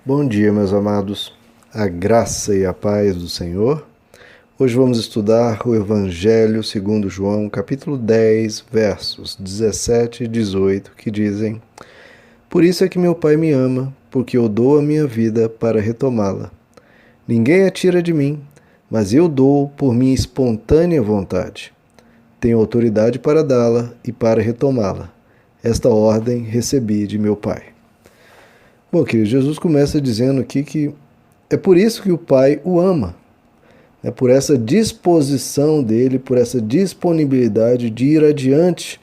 Bom dia, meus amados. A graça e a paz do Senhor. Hoje vamos estudar o Evangelho segundo João, capítulo 10, versos 17 e 18, que dizem: Por isso é que meu Pai me ama, porque eu dou a minha vida para retomá-la. Ninguém a tira de mim, mas eu dou por minha espontânea vontade. Tenho autoridade para dá-la e para retomá-la. Esta ordem recebi de meu Pai. Bom, querido, Jesus começa dizendo aqui que é por isso que o Pai o ama. É por essa disposição dele, por essa disponibilidade de ir adiante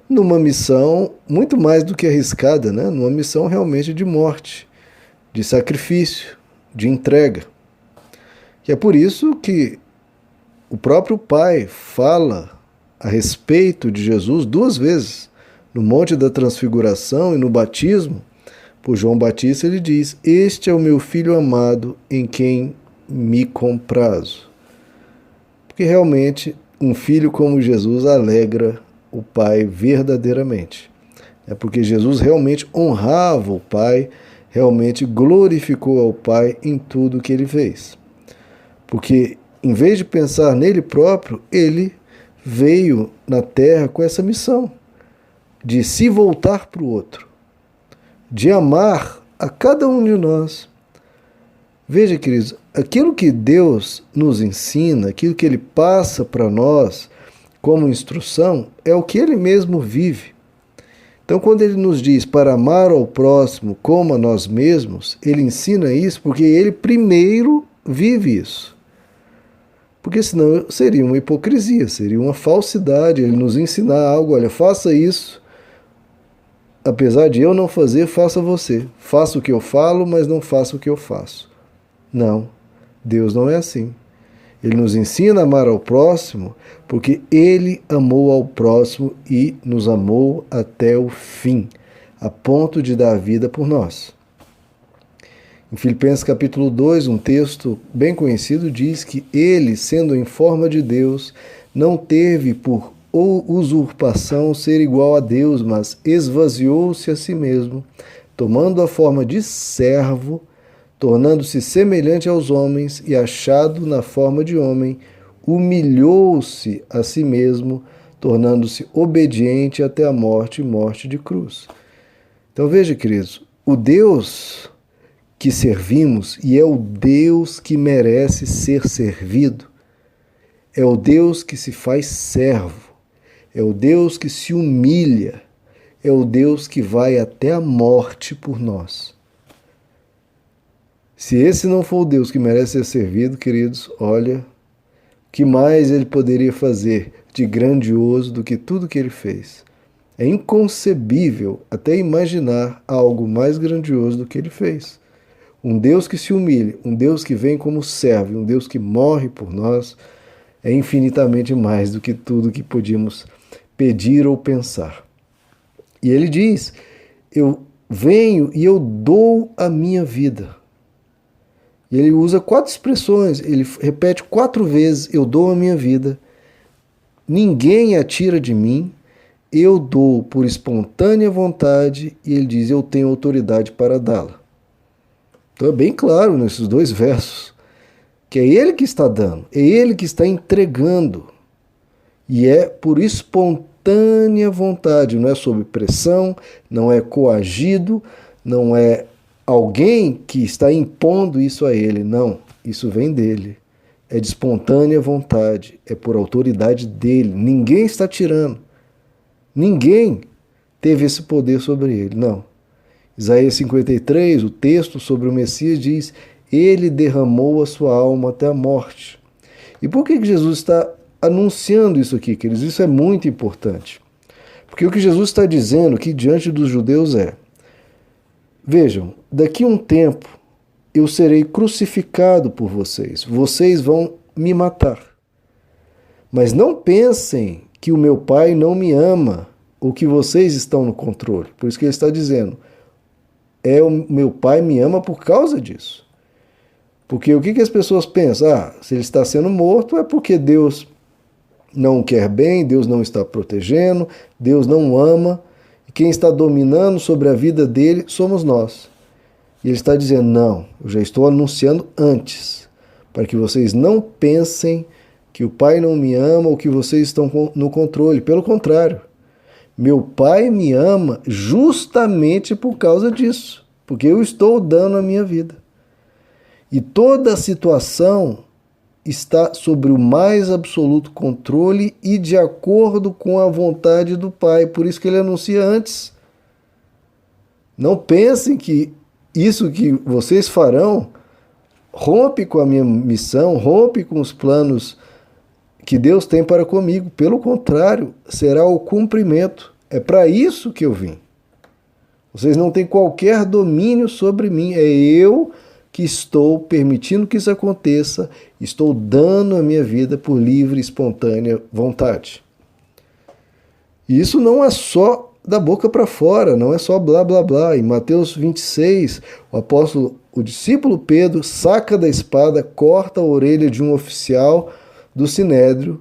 numa missão muito mais do que arriscada, né? Numa missão realmente de morte, de sacrifício, de entrega. E é por isso que o próprio Pai fala a respeito de Jesus duas vezes, no Monte da Transfiguração e no batismo. Por João Batista ele diz: Este é o meu Filho amado em quem me comprazo. Porque realmente um filho como Jesus alegra o Pai verdadeiramente. É porque Jesus realmente honrava o Pai, realmente glorificou ao Pai em tudo que ele fez. Porque em vez de pensar nele próprio, ele veio na terra com essa missão de se voltar para o outro, de amar a cada um de nós. Veja, queridos, aquilo que Deus nos ensina, aquilo que Ele passa para nós como instrução, é o que Ele mesmo vive. Então, quando Ele nos diz para amar ao próximo como a nós mesmos, Ele ensina isso porque Ele primeiro vive isso. Porque senão seria uma hipocrisia, seria uma falsidade Ele nos ensinar algo: olha, faça isso, apesar de eu não fazer, faça você. Faça o que eu falo, mas não faça o que eu faço. Não, Deus não é assim. Ele nos ensina a amar ao próximo porque Ele amou ao próximo e nos amou até o fim, a ponto de dar a vida por nós. Em Filipenses capítulo 2, um texto bem conhecido, diz que Ele, sendo em forma de Deus, não teve por usurpação ser igual a Deus, mas esvaziou-se a si mesmo, tomando a forma de servo, tornando-se semelhante aos homens e achado na forma de homem, humilhou-se a si mesmo, tornando-se obediente até a morte e morte de cruz. Então veja, queridos, o Deus que servimos, e é o Deus que merece ser servido, é o Deus que se faz servo, é o Deus que se humilha, é o Deus que vai até a morte por nós. Se esse não for o Deus que merece ser servido, queridos, olha, o que mais Ele poderia fazer de grandioso do que tudo que Ele fez? É inconcebível até imaginar algo mais grandioso do que Ele fez. Um Deus que se humilha, um Deus que vem como servo, um Deus que morre por nós, é infinitamente mais do que tudo que podíamos pedir ou pensar. E Ele diz: eu venho e eu dou a minha vida. E Ele usa 4 expressões, Ele repete 4 vezes: eu dou a minha vida, ninguém a tira de mim, eu dou por espontânea vontade, e Ele diz: eu tenho autoridade para dá-la. Então é bem claro nesses 2 versos que é Ele que está dando, é Ele que está entregando. E é por espontânea vontade, não é sob pressão, não é coagido, não é alguém que está impondo isso a Ele. Não, isso vem dEle. É de espontânea vontade, é por autoridade dEle. Ninguém está tirando. Ninguém teve esse poder sobre Ele, não. Isaías 53, o texto sobre o Messias diz: Ele derramou a sua alma até a morte. E por que Jesus está anunciando isso aqui, queridos? Isso é muito importante. Porque o que Jesus está dizendo aqui diante dos judeus é: vejam, daqui a um tempo eu serei crucificado por vocês. Vocês vão me matar. Mas não pensem que o meu Pai não me ama ou que vocês estão no controle. Por isso que ele está dizendo: o meu Pai me ama por causa disso. Porque o que as pessoas pensam? Se ele está sendo morto é porque Deus não o quer bem, Deus não está protegendo, Deus não o ama. E quem está dominando sobre a vida dele somos nós. E ele está dizendo, não, eu já estou anunciando antes, para que vocês não pensem que o Pai não me ama ou que vocês estão no controle. Pelo contrário, meu Pai me ama justamente por causa disso, porque eu estou dando a minha vida. E toda a situação está sobre o mais absoluto controle e de acordo com a vontade do Pai. Por isso que ele anuncia antes. Não pensem que isso que vocês farão rompe com a minha missão, rompe com os planos que Deus tem para comigo. Pelo contrário, será o cumprimento. É para isso que eu vim. Vocês não têm qualquer domínio sobre mim. É eu que estou permitindo que isso aconteça, estou dando a minha vida por livre e espontânea vontade. E isso não é só da boca para fora, não é só blá blá blá. Em Mateus 26, o discípulo Pedro saca da espada, corta a orelha de um oficial do sinédrio,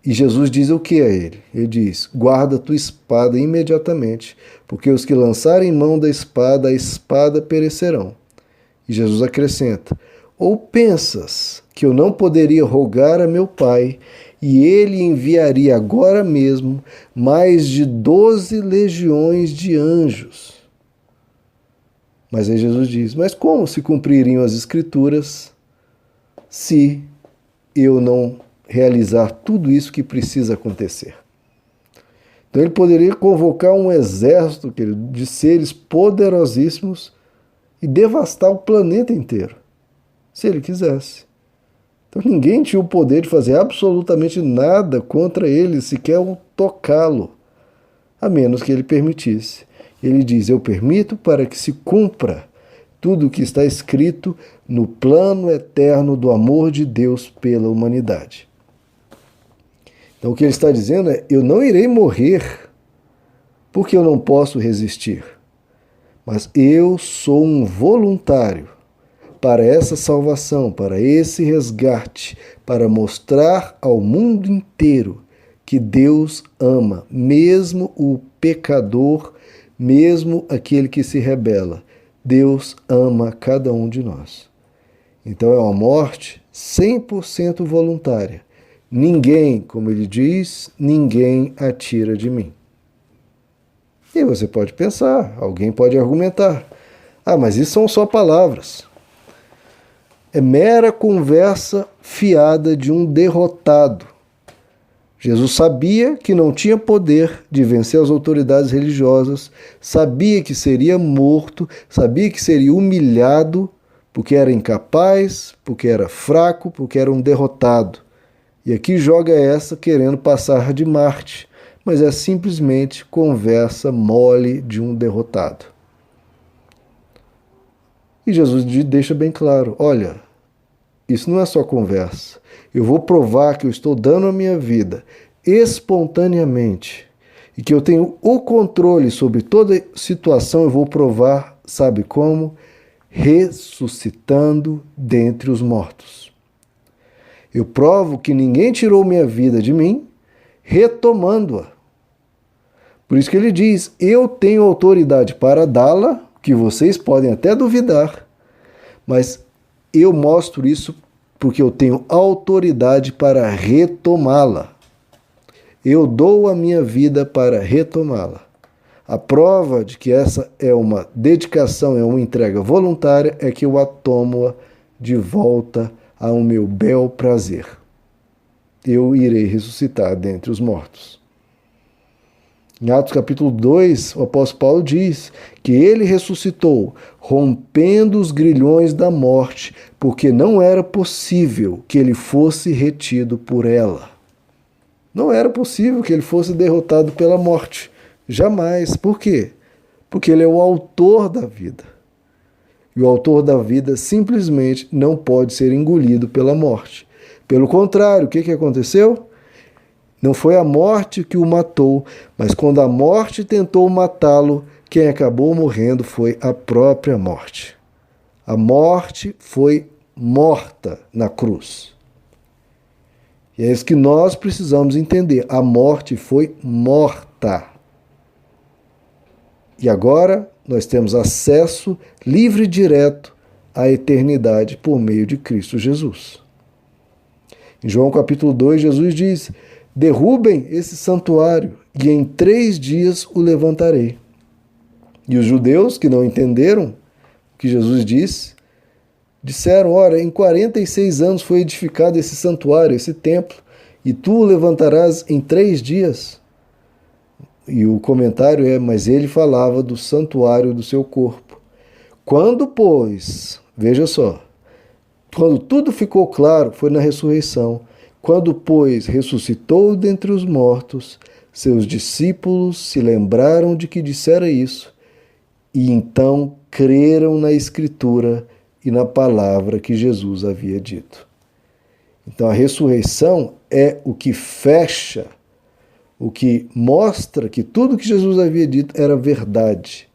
e Jesus diz o que a ele? Ele diz, guarda tua espada imediatamente, porque os que lançarem mão da espada, a espada perecerão. E Jesus acrescenta, ou pensas que eu não poderia rogar a meu Pai, e ele enviaria agora mesmo mais de 12 legiões de anjos? Mas aí Jesus diz, mas como se cumpririam as Escrituras se eu não realizar tudo isso que precisa acontecer? Então ele poderia convocar um exército de seres poderosíssimos e devastar o planeta inteiro, se ele quisesse. Então ninguém tinha o poder de fazer absolutamente nada contra ele, sequer tocá-lo, a menos que ele permitisse. Ele diz, eu permito para que se cumpra tudo o que está escrito no plano eterno do amor de Deus pela humanidade. Então o que ele está dizendo é, eu não irei morrer porque eu não posso resistir, mas eu sou um voluntário para essa salvação, para esse resgate, para mostrar ao mundo inteiro que Deus ama, mesmo o pecador, mesmo aquele que se rebela. Deus ama cada um de nós. Então é uma morte 100% voluntária. Ninguém, como ele diz, ninguém atira de mim. E você pode pensar, alguém pode argumentar, mas isso são só palavras. É mera conversa fiada de um derrotado. Jesus sabia que não tinha poder de vencer as autoridades religiosas, sabia que seria morto, sabia que seria humilhado, porque era incapaz, porque era fraco, porque era um derrotado. E aqui joga essa querendo passar de Marte, mas é simplesmente conversa mole de um derrotado. E Jesus deixa bem claro, olha, isso não é só conversa. Eu vou provar que eu estou dando a minha vida espontaneamente e que eu tenho o controle sobre toda situação. Eu vou provar, sabe como? Ressuscitando dentre os mortos. Eu provo que ninguém tirou minha vida de mim, retomando-a. Por isso que ele diz, eu tenho autoridade para dá-la, que vocês podem até duvidar, mas eu mostro isso porque eu tenho autoridade para retomá-la. Eu dou a minha vida para retomá-la. A prova de que essa é uma dedicação, é uma entrega voluntária, é que eu a tomo de volta ao meu bel prazer. Eu irei ressuscitar dentre os mortos. Em Atos capítulo 2, o apóstolo Paulo diz que ele ressuscitou, rompendo os grilhões da morte, porque não era possível que ele fosse retido por ela. Não era possível que ele fosse derrotado pela morte. Jamais. Por quê? Porque ele é o autor da vida. E o autor da vida simplesmente não pode ser engolido pela morte. Pelo contrário, o que aconteceu? Não foi a morte que o matou, mas quando a morte tentou matá-lo, quem acabou morrendo foi a própria morte. A morte foi morta na cruz. E é isso que nós precisamos entender. A morte foi morta. E agora nós temos acesso livre e direto à eternidade por meio de Cristo Jesus. Em João capítulo 2, Jesus diz: derrubem esse santuário e em 3 dias o levantarei. E os judeus que não entenderam o que Jesus disse, disseram: ora, em 46 anos foi edificado esse santuário, esse templo, e tu o levantarás em 3 dias? E o comentário é: mas ele falava do santuário do seu corpo. Quando, pois, veja só, quando tudo ficou claro, foi na ressurreição. Quando, pois, ressuscitou dentre os mortos, seus discípulos se lembraram de que dissera isso, e então creram na Escritura e na palavra que Jesus havia dito. Então a ressurreição é o que fecha, o que mostra que tudo que Jesus havia dito era verdade.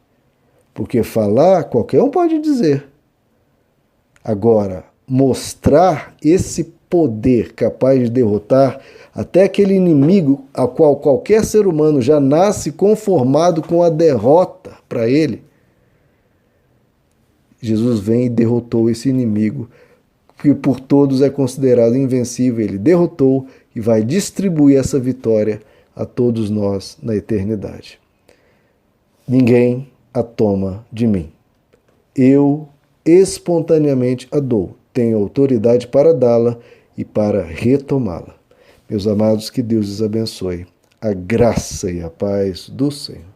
Porque falar, qualquer um pode dizer. Agora, mostrar esse poder capaz de derrotar até aquele inimigo a qual qualquer ser humano já nasce conformado com a derrota para ele, Jesus vem e derrotou esse inimigo, que por todos é considerado invencível. Ele derrotou e vai distribuir essa vitória a todos nós na eternidade. Ninguém a toma de mim. Eu espontaneamente a dou. Tenho autoridade para dá-la e para retomá-la. Meus amados, que Deus os abençoe. A graça e a paz do Senhor.